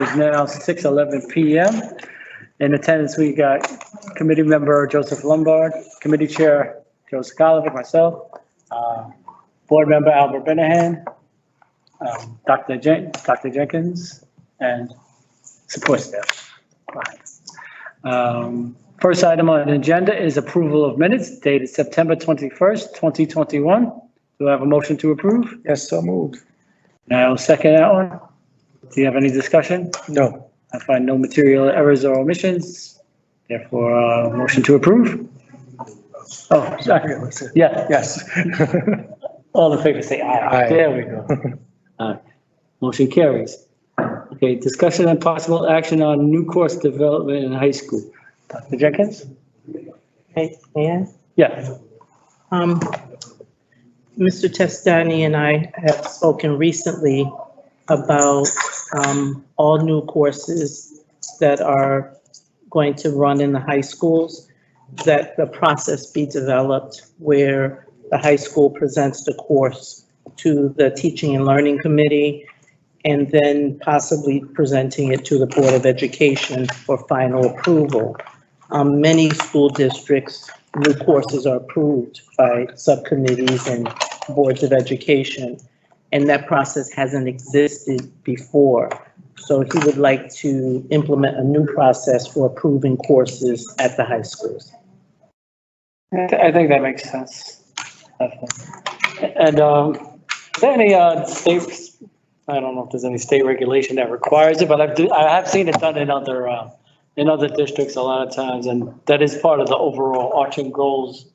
It's now 6:11 p.m. In attendance, we got committee member Joseph Lombard, committee chair Joe Skalovic, myself, board member Albert Benahan, Dr. Jenkins, and support staff. First item on the agenda is approval of minutes dated September 21st, 2021. Do I have a motion to approve? Yes, so moved. Now, second that one. Do you have any discussion? No. I find no material errors or omissions. Therefore, motion to approve. Oh, sorry. Yeah, Yes. all in favor say aye. Aye. There we go. Motion carries. Okay, discussion and possible action on new course development in high school. Dr. Jenkins? Hey, Ann? Yeah. Mr. Testani and I have spoken recently about all new courses that are going to run in the high schools, that the process be developed where the high school presents the course to the Teaching and Learning Committee, and then possibly presenting it to the Board of Education for final approval. Many school districts, new courses are approved by subcommittees and boards of education, and that process hasn't existed before. So he would like to implement a new process for approving courses at the high schools. I think that makes sense. Definitely. And is there any state, I don't know if there's any state regulation that requires it, but I have seen it done in other districts a lot of times, and that is part of the overall arching goals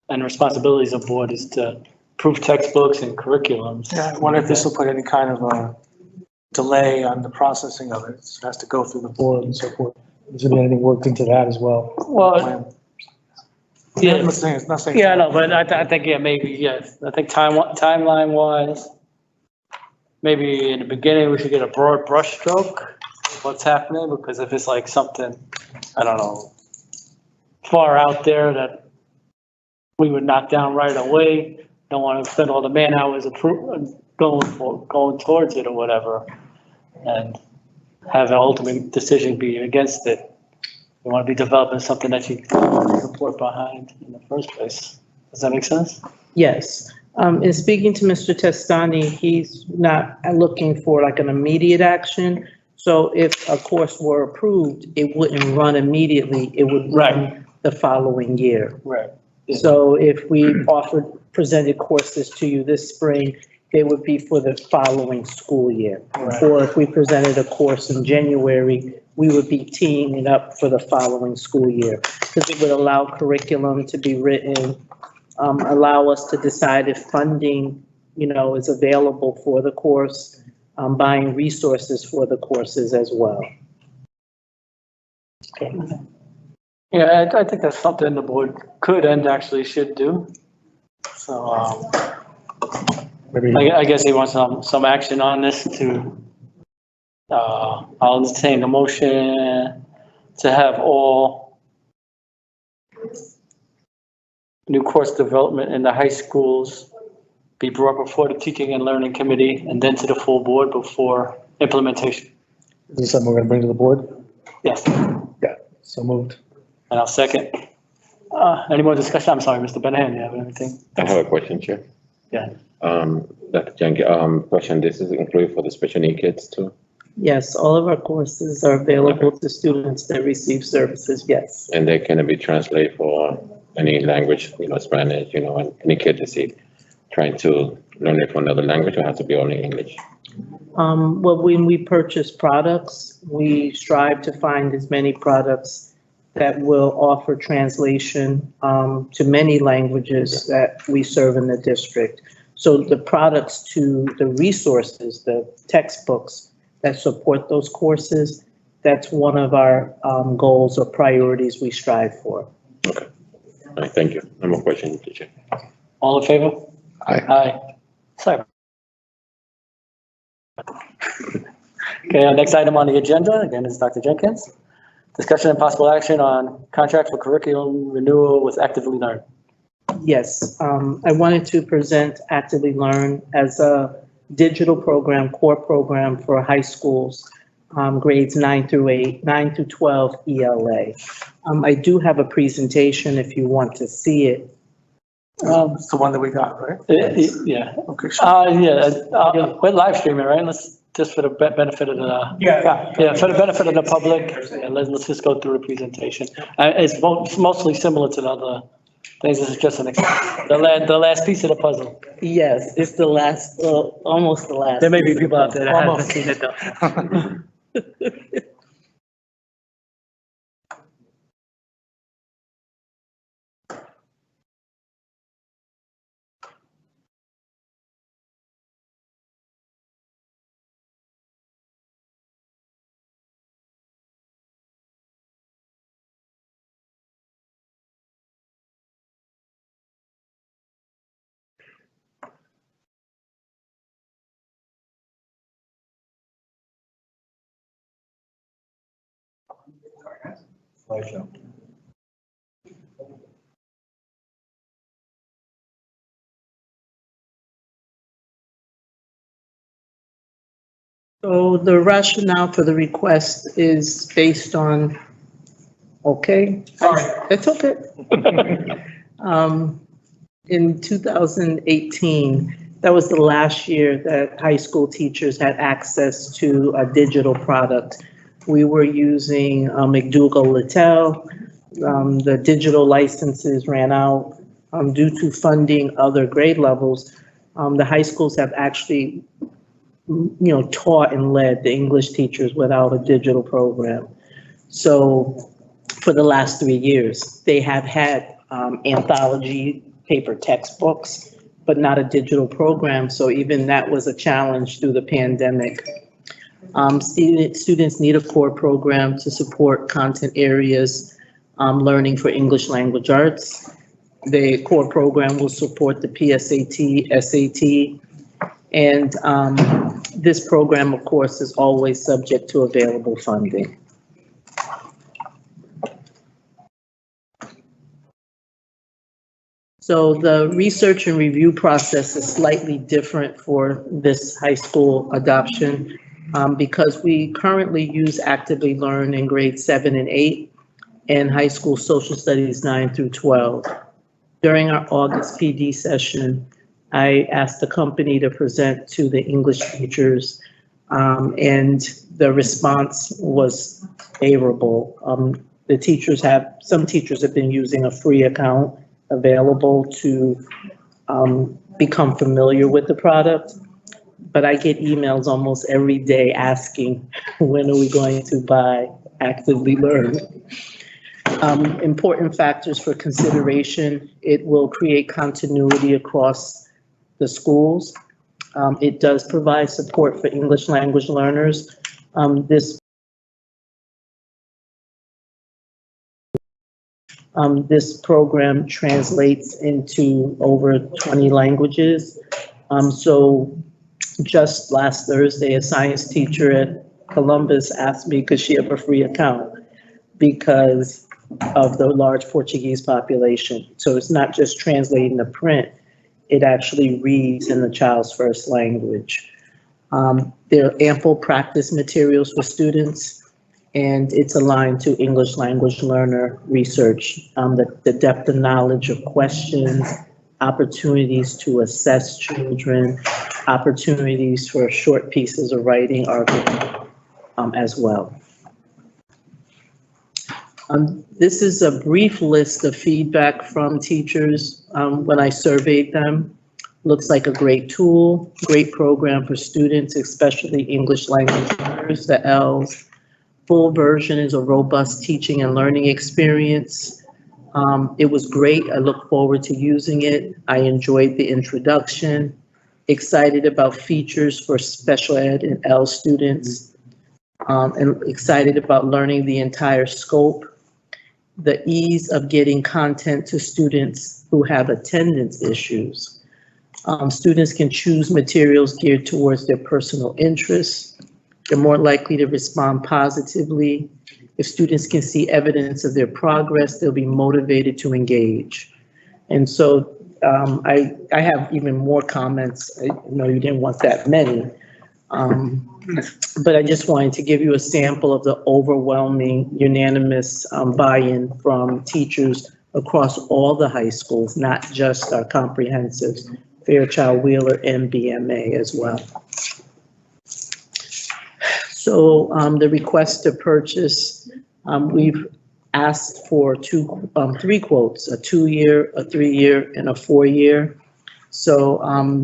and responsibilities of board is to approve textbooks and curriculums. Yeah, I wonder if this will put any kind of a delay on the processing of it. It has to go through the board and so forth. Is there anything worked into that as well? Well, Yeah, yeah, nothing. yeah, no, but I think, yeah, maybe, yes. I think timeline wise, maybe in the beginning, we should get a broad brush stroke of what's happening, because if it's like something, I don't know, far out there that we would knock down right away, don't want to spend all the man hours going towards it or whatever, and have an ultimate decision be against it. You want to be developing something that you can support behind in the first place. Does that make sense? Yes. In speaking to Mr. Testani, he's not looking for like an immediate action. So if a course were approved, it wouldn't run immediately. It would run the following year. Right. So if we presented courses to you this spring, they would be for the following school year. Right. Or if we presented a course in January, we would be teeing it up for the following school year. Because it would allow curriculum to be written, allow us to decide if funding, is available for the course, buying resources for the courses as well. Okay. Yeah, I think that's something the board could and actually should do. So, Maybe. I guess he wants some action on this to, I'll entertain the motion to have all new course development in the high schools be brought before the Teaching and Learning Committee and then to the full board before implementation. Is this something we're gonna bring to the board? Yes, Yeah, so moved. and I'll second. Any more discussion? I'm sorry, Mr. Benahan, you have anything? I have a question, Chair. Yeah. Dr. Jenkins, question, this is included for the special need kids too? Yes, all of our courses are available to students that receive services, yes. And they can be translated for any language, Spanish, and any kid to see, trying to learn it from another language or has to be only English? Well, when we purchase products, we strive to find as many products that will offer translation to many languages that we serve in the district. So the products to the resources, the textbooks that support those courses, that's one of our goals or priorities we strive for. Okay. All right, thank you. No more questions, teacher. All in favor? Aye. Aye. Sorry. Okay, our next item on the agenda, again, is Dr. Jenkins. Discussion and possible action on contract for curriculum renewal with Actively Learn. Yes, I wanted to present Actively Learn as a digital program, core program for high schools grades 9 through 12 ELA. I do have a presentation if you want to see it. It's the one that we got, right? Yeah, Okay. we're live streaming, right? Let's, just for the benefit of the, yeah, for the benefit of the public, yeah, let's just go through the presentation. It's mostly similar to the other things, this is just an example. The last piece of the puzzle. Yes, it's the last, almost the last. There may be people out there that haven't Almost. seen it though. So the rationale for the request is based on, okay? Sorry. It's okay. In 2018, that was the last year that high school teachers had access to a digital product. We were using McDougall-Littell. The digital licenses ran out due to funding other grade levels. The high schools have actually, taught and led the English teachers without a digital program. So for the last 3 years, they have had anthology paper textbooks, but not a digital program. So even that was a challenge through the pandemic. Students need a core program to support content areas, learning for English language arts. The core program will support the PSAT, SAT, and this program, of course, is always subject to available funding. So the research and review process is slightly different for this high school adoption because we currently use Actively Learn in grades 7 and 8 and high school social studies 9 through 12. During our August PD session, I asked the company to present to the English teachers and the response was favorable. Some teachers have been using a free account available to become familiar with the product. But I get emails almost every day asking, when are we going to buy Actively Learn? Important factors for consideration, it will create continuity across the schools. It does provide support for English language learners. This program translates into over 20 languages. So just last Thursday, a science teacher at Columbus asked me, could she have a free account because of the large Portuguese population. So it's not just translating the print, it actually reads in the child's first language. There are ample practice materials for students, and it's aligned to English language learner research. The depth of knowledge of questions, opportunities to assess children, opportunities for short pieces of writing are as well. This is a brief list of feedback from teachers when I surveyed them. Looks like a great tool, great program for students, especially English language learners, the L's. Full version is a robust teaching and learning experience. It was great. I look forward to using it. I enjoyed the introduction. Excited about features for special ed and L students. And excited about learning the entire scope. The ease of getting content to students who have attendance issues. Students can choose materials geared towards their personal interests. They're more likely to respond positively. If students can see evidence of their progress, they'll be motivated to engage. And so I have even more comments. I know you didn't want that many, But I just wanted to give you a sample of the overwhelming unanimous buy-in from teachers across all the high schools, not just our comprehensives, Fairchild, Wheeler, and BMA as well. So the request to purchase, we've asked for three quotes, a 2-year, a 3-year, and a 4-year. So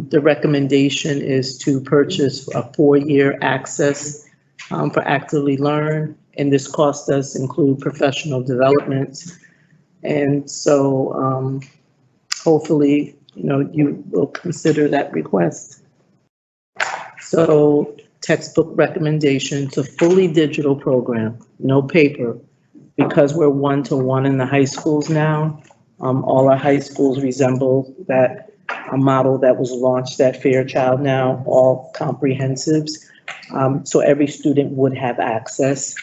the recommendation is to purchase a 4-year access for Actively Learn, and this cost does include professional development. And so hopefully, you will consider that request. So textbook recommendation, it's a fully digital program, no paper, because we're 1-to-1 in the high schools now. All our high schools resemble that a model that was launched at Fairchild now, all comprehensives. So every student would have access.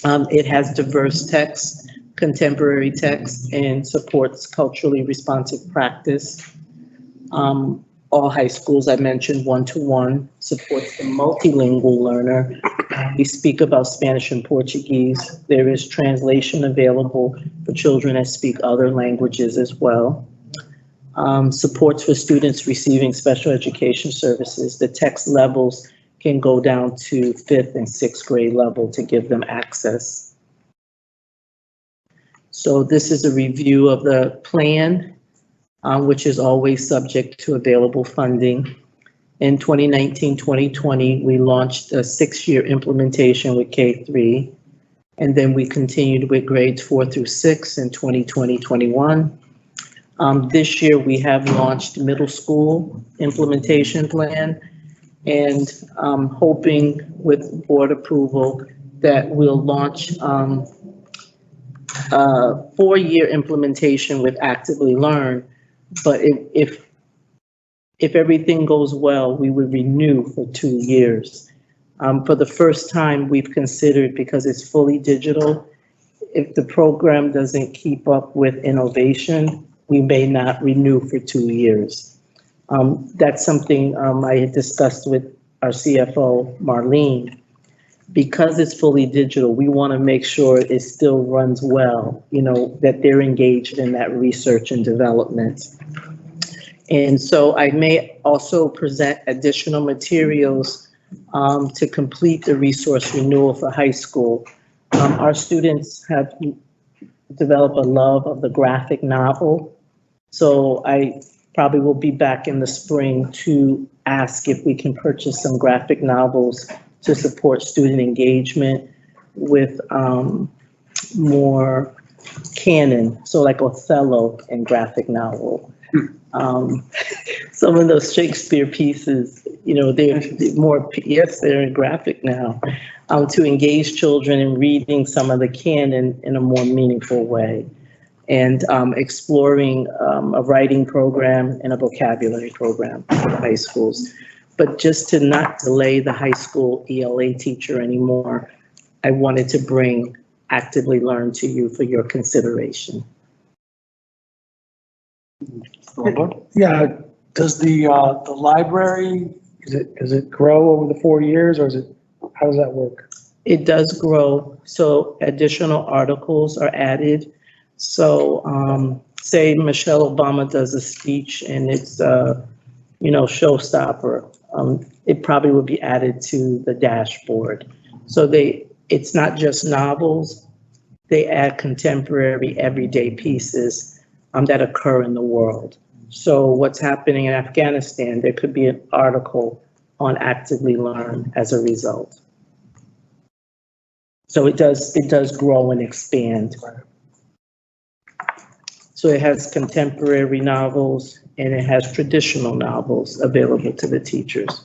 It has diverse text, contemporary text, and supports culturally responsive practice. All high schools, I mentioned 1-to-1, supports the multilingual learner. We speak about Spanish and Portuguese. There is translation available for children that speak other languages as well. Supports for students receiving special education services. The text levels can go down to 5th and 6th grade level to give them access. So this is a review of the plan, which is always subject to available funding. In 2019-2020, we launched a 6-year implementation with K-3, and then we continued with grades 4 through 6 in 2020-21. This year, we have launched middle school implementation plan, and hoping with board approval that we'll launch a 4-year implementation with Actively Learn. But if everything goes well, we would renew for 2 years. For the first time, we've considered, because it's fully digital, if the program doesn't keep up with innovation, we may not renew for 2 years. That's something I had discussed with our CFO, Marlene. Because it's fully digital, we want to make sure it still runs well, that they're engaged in that research and development. And so I may also present additional materials to complete the resource renewal for high school. Our students have developed a love of the graphic novel. So I probably will be back in the spring to ask if we can purchase some graphic novels to support student engagement with more canon, so like Othello and graphic novel. Some of those Shakespeare pieces, they're more, yes, they're in graphic now, to engage children in reading some of the canon in a more meaningful way, and exploring a writing program and a vocabulary program for the high schools. But just to not delay the high school ELA teacher anymore, I wanted to bring Actively Learn to you for your consideration. Yeah, does the library, does it grow over the 4 years, or how does that work? It does grow, so additional articles are added. So say Michelle Obama does a speech and it's showstopper. It probably would be added to the dashboard. So it's not just novels, they add contemporary everyday pieces that occur in the world. So what's happening in Afghanistan, there could be an article on Actively Learn as a result. So it does grow and expand. So it has contemporary novels and it has traditional novels available to the teachers.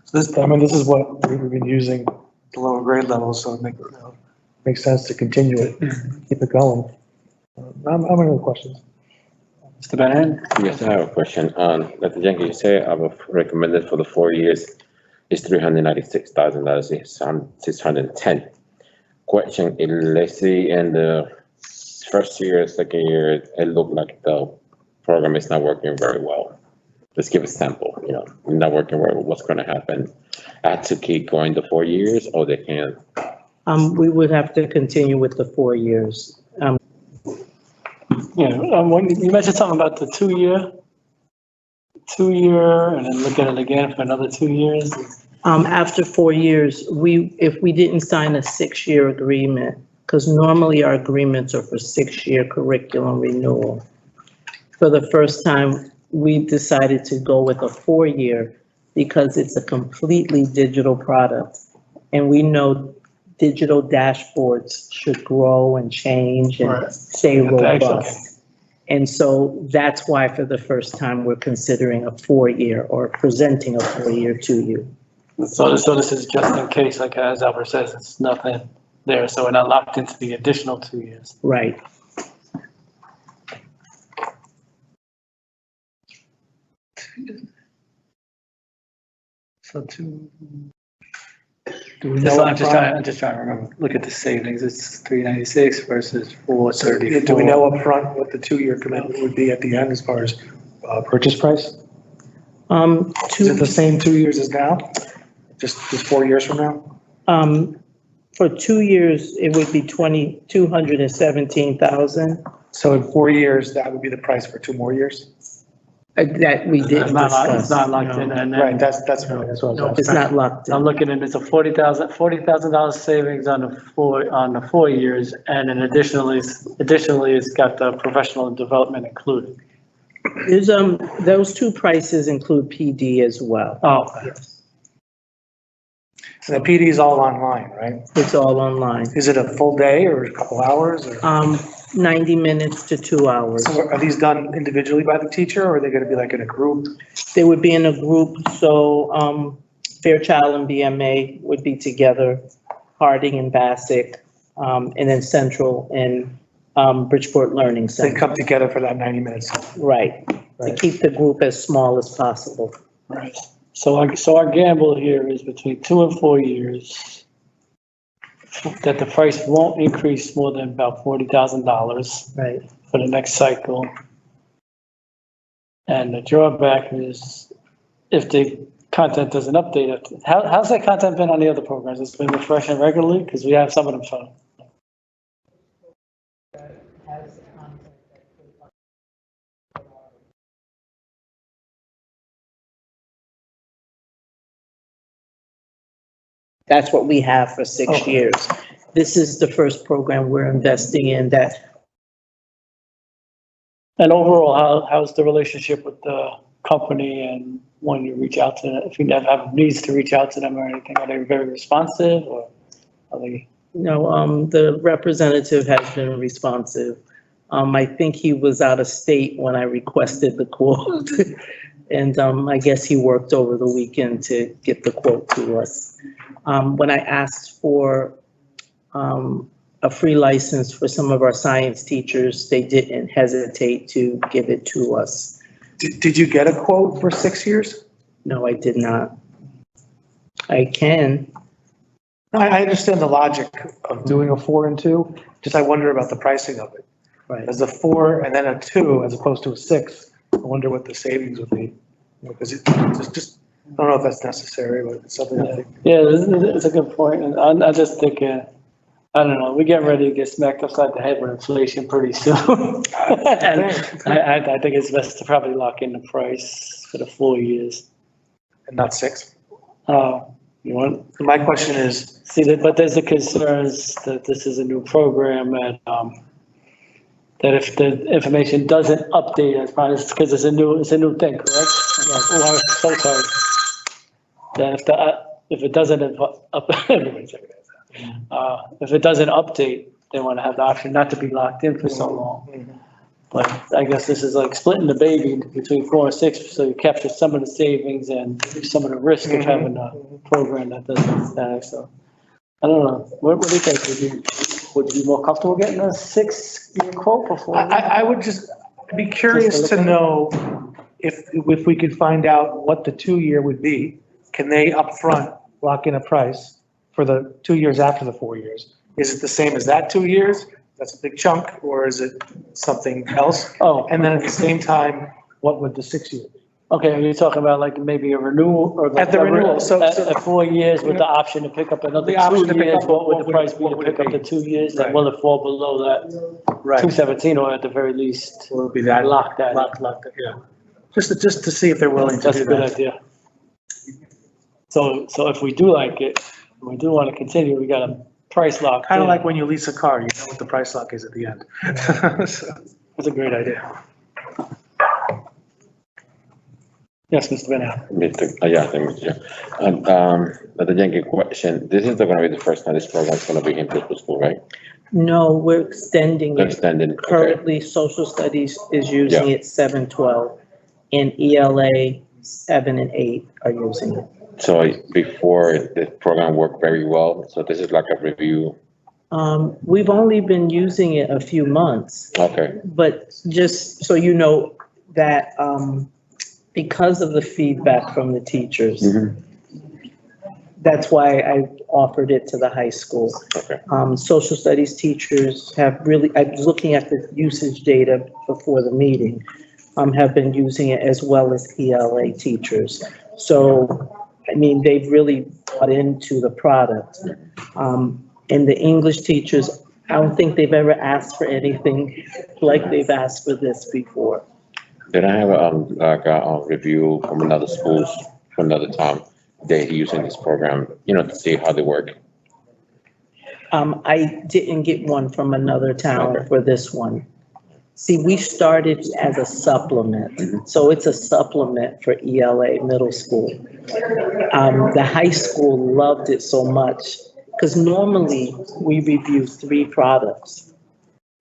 So this is what we've been using the lower grade levels, so it makes sense to continue it, keep it going. I'm any questions? Mr. Bennett? Yes, I have a question. Dr. Jenkins, you say our recommended for the 4 years is $396,000, it's 610. Question, let's see, in the first year, second year, it looked like the program is not working very well. let's give a sample, we're not working with what's gonna happen. I had to keep going the 4 years, or they can, We would have to continue with the 4 years. Yeah, when you mentioned something about the 2 year, and then look at it again for another 2 years. After 4 years, if we didn't sign a 6-year agreement, because normally our agreements are for 6-year curriculum renewal. For the first time, we decided to go with a 4-year because it's a completely digital product. And we know digital dashboards should grow and change and Right. stay Okay. robust. And so that's why for the first time, we're considering a 4-year or presenting a 4-year to you. So this is just in case, like as Albert says, it's nothing there, so we're not locked into the additional 2 years. Right. So do we know? I'm just trying to remember, look at the savings, it's 396 versus 434. Do we know upfront what the 2-year commitment would be at the end as far as purchase price? Is it the same 2 years as now? Just 4 years from now? For 2 years, it would be 217,000. So in 4 years, that would be the price for 2 more years? That we didn't It's not discuss. locked in, and then. Right, that's what I was No, it's asking. not locked I'm in. looking at, it's a $40,000 savings on the 4 years, and then additionally, it's got the professional development included. There's, those two prices include PD as well. Oh, okay. Yes, So the PD is all online, right? it's all online. Is it a full day or a couple hours or? 90 minutes to 2 hours. So are these done individually by the teacher or are they gonna be like in a group? They would be in a group, so, Fairchild and BMA would be together, Harding and Bassick, and then Central and, Bridgeport Learning They Center. come together for that 90 minutes? Right, to Right. keep the group as small as possible. Right. So our gamble here is between 2 and 4 years, that the price won't increase more than about $40,000 Right. for the next cycle. And the drawback is if the content doesn't update it. How's that content been on the other programs? It's been refreshing regularly, because we have some of them from. That's what we have for 6 Okay. years. This is the first program we're investing in that. And overall, how's the relationship with the company, and when you reach out to them, if you have needs to reach out to them or anything, are they very responsive, or are they? The representative has been responsive. I think he was out of state when I requested the quote. And, I guess he worked over the weekend to get the quote to us. When I asked for, a free license for some of our science teachers, they didn't hesitate to give it to us. Did you get a quote for 6 years? No, I did not. I can. I understand the logic of doing a 4 and 2, just I wonder about the pricing of it. Right. As a 4 and then a 2 as opposed to a 6, I wonder what the savings would be. Because it's just, I don't know if that's necessary, but it's something I think. Yeah, it's a good point, and I just think, I don't know, we're getting ready to get smacked upside the head with inflation pretty soon. And I think it's best to probably lock in the price for the 4 years. And not 6. You want, My question is, see that, but there's the concerns that this is a new program, and, that if the information doesn't update as part of, because it's a new thing, correct? Oh, I'm so sorry. That if it doesn't, if it doesn't update, they want to have the option not to be locked in for so long. But I guess this is like splitting the baby between 4 and 6, so you capture some of the savings and some of the risk of having a program that doesn't stack, so. I don't know, what do you think? Would you be more comfortable getting a 6-year quote before? I would just be curious to know if we could find out what the 2-year would be. Can they upfront lock in a price for the 2 years after the 4 years? Is it the same as that 2 years? That's a big chunk, or is it something else? Oh, And then at the same time, what would the 6 year be? Okay, are you talking about like maybe a renewal or? At the renewal, so- At 4 years with the option to pick up another The option to 2 pick years, up, what would what the price be what to would pick it up the be? 2 years? Right. And will it fall below that Right. 217 or at the very least? Will it be that? Lock that in. Lock, yeah. Just to see if they're willing to That's do a good that. idea. So if we do like it, we do want to continue, we got a price lock. Kind of like when you lease a car, you know what the price lock is at the end. So, That's a great idea. Yes, Mr. Bennett. Yeah, thank you, Chair. And, Dr. Jenkins, question, this is not gonna be the first time this program is gonna be in preschool school, right? No, we're extending They're it. extending, okay. Currently, social studies is using it 7-12, and ELA 7 and 8 are using it. So before, the program worked very well, so this is like a review, We've only been using it a few months, okay, but just so you know that, because of the feedback from the teachers, that's why I offered it to the high school. okay, Social studies teachers have really, I was looking at the usage data before the meeting, have been using it as well as ELA teachers. So, I mean, they've really bought into the product. And the English teachers, I don't think they've ever asked for anything like they've asked for this before. did I have like a review from another schools, from another town, they using this program, to see how they work? I didn't get one from another town for this one. See, we started as a supplement, so it's a supplement for ELA middle school. The high school loved it so much, because normally we review 3 products,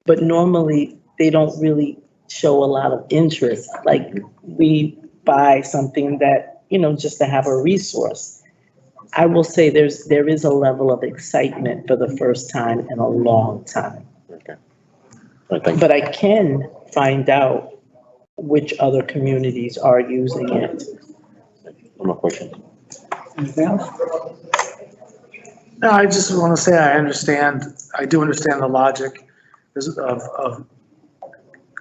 but normally they don't really show a lot of interest. Like, we buy something that, just to have a resource. I will say there is a level of excitement for the first time in a long time. Okay. All right, thank you. But I can find out which other communities are using it. No more questions? Anything else? No, I just want to say I do understand the logic of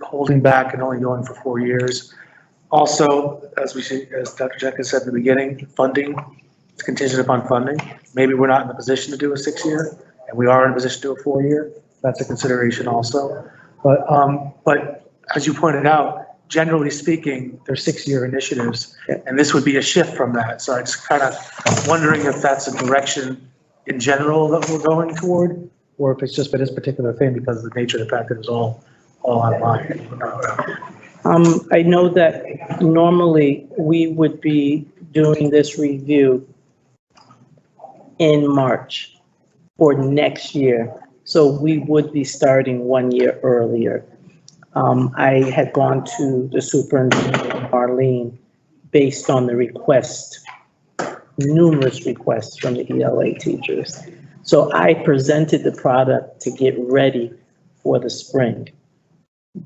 holding back and only going for 4 years. Also, as Dr. Jenkins said in the beginning, funding, it's contingent upon funding. Maybe we're not in the position to do a 6-year, and we are in a position to do a 4-year. That's a consideration also. But as you pointed out, generally speaking, they're 6-year initiatives, and this would be a shift from that. So I just kind of wondering if that's a direction in general that we're going toward, or if it's just for this particular thing because of the nature of the fact that it's all online. I know that normally we would be doing this review in March for next year. So we would be starting 1 year earlier. I had gone to the superintendent, Marlene, based on the numerous requests from the ELA teachers. So I presented the product to get ready for the spring,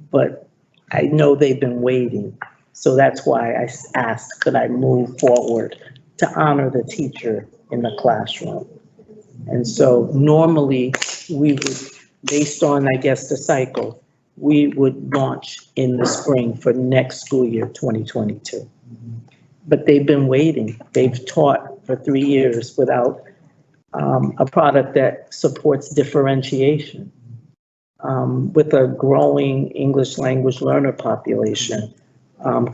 but I know they've been waiting. So that's why I asked, could I move forward to honor the teacher in the classroom? And so normally we would, based on, I guess, the cycle, we would launch in the spring for next school year, 2022. But they've been waiting. They've taught for 3 years without a product that supports differentiation. With a growing English language learner population,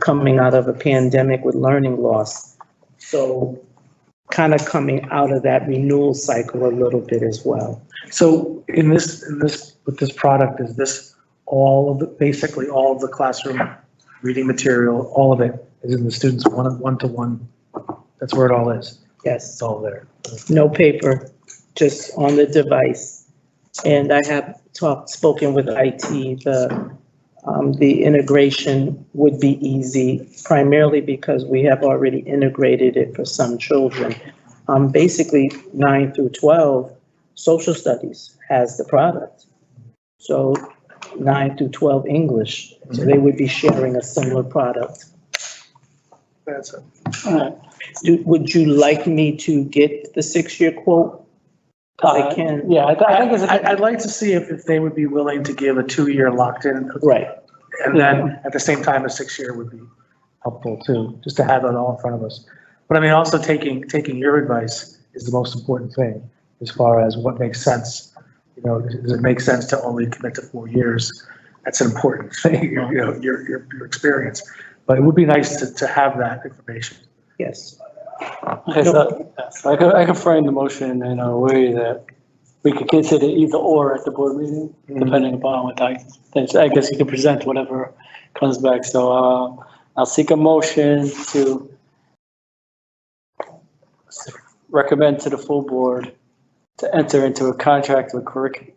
coming out of a pandemic with learning loss. So kind of coming out of that renewal cycle a little bit as well. So with this product, is this basically all of the classroom reading material, all of it is in the students one-to-one? That's where it all is. Yes, It's all there. no paper, just on the device. And I have spoken with IT, the integration would be easy, primarily because we have already integrated it for some children. Basically 9 through 12, social studies has the product. So 9 through 12 English, so they would be sharing a similar product. That's it. All right. Would you like me to get the 6-year quote? I can. Yeah, I think it's, I'd like to see if they would be willing to give a 2-year locked in. Right. And then at the same time, a 6-year would be helpful too, just to have it all in front of us. But I mean, also taking your advice is the most important thing as far as what makes sense. You know, does it make sense to only commit to 4 years? That's an important thing, you know, your experience. But it would be nice to have that information. Yes. Okay, so I could frame the motion in a way that we could consider either or at the board meeting, depending upon what I guess you can present whatever comes back. So I'll seek a motion to recommend to the full board to enter into a contract with curriculum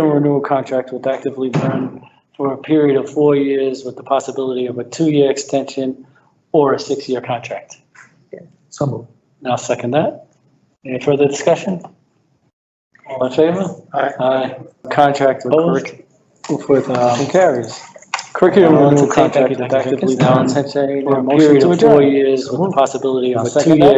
renewal contract with Actively Learn for a period of 4 years with the possibility of a 2-year extension or a 6-year contract. So moved. And I'll second that. Any further discussion? All in favor? Aye. Contract with carries. Curriculum renewal contract with Actively Learn for a period of 4 years with the possibility of a 2-year extension